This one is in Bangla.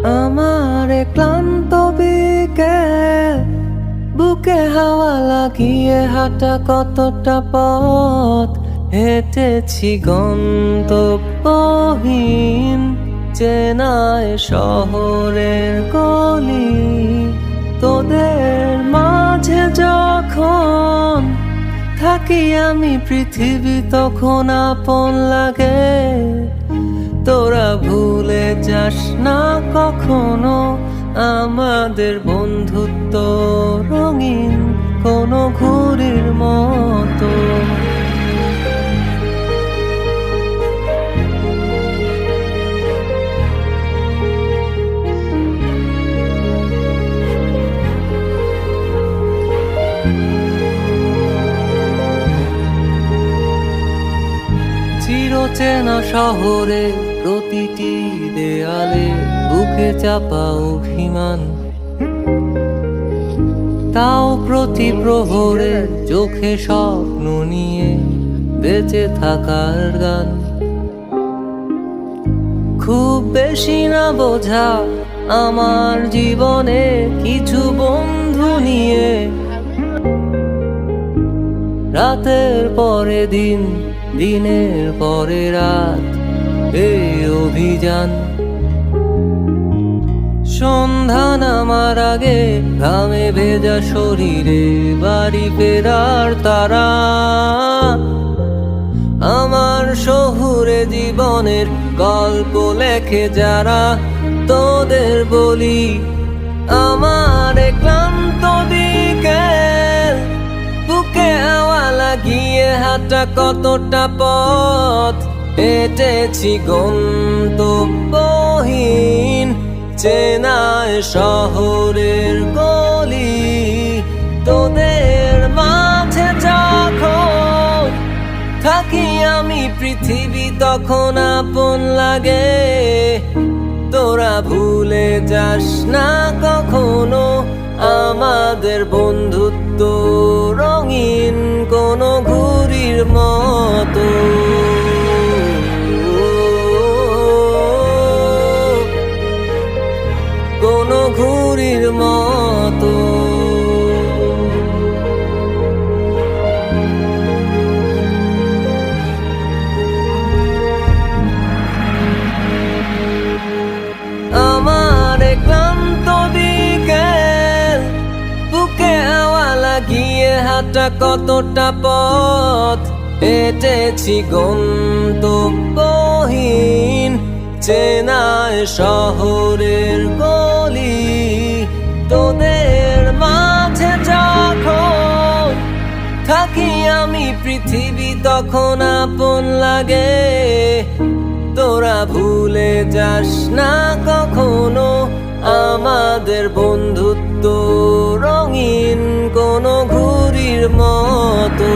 আমার ক্লান্ত বিকেল, বুকে হাওয়া লাগিয়ে হাঁটা কতটা পথ হেঁটেছি গন্তব্যহীন চেনায় শহরের গলি। তোদের মাঝে যখন থাকি আমি পৃথিবী তখন আপন লাগে। তোরা ভুলে যাস না কখনো আমাদের বন্ধুত্ব রঙিন কোনো ঘুড়ির মতো। চিরচেনা শহরে প্রতিটি দেয়ালে বুকে চাপা অভিমান, তাও প্রতি প্রহরে চোখে স্বপ্ন নিয়ে বেঁচে থাকার গান। খুব বেশি না বোঝা আমার জীবনে কিছু বন্ধু নিয়ে রাতের পরে দিন, দিনের পরে রাত এই অভিযান। সন্ধ্যা নামার আগে ঘামে ভেজা শরীরে বাড়ি ফেরার তারা। আমার শহুরে জীবনের গল্প লেখে যারা, তোদের বলি আমার ক্লান্ত বিকেল, বুকে হাওয়া লাগিয়ে হাঁটা কতটা পথ হেঁটেছি গন্তব্যহীন চেনায় শহরের গলি। তোদের মাঝে যখন থাকি আমি পৃথিবী তখন আপন লাগে। তোরা ভুলে যাস না কখনো আমাদের বন্ধুত্ব রঙিন কোনো ঘুড়ির মতো। কোনো ঘুড়ির মতো। আমার ক্লান্ত বিকেল, বুকে হাওয়া লাগিয়ে হাঁটা কতটা পথ হেঁটেছি গন্তব্যহীন চেনায় শহরের গলি। তোদের মাঝে যখন থাকি আমি পৃথিবী তখন আপন লাগে। তোরা ভুলে যাস না কখনো আমাদের বন্ধুত্ব রঙিন কোনো ঘুড়ির মতো।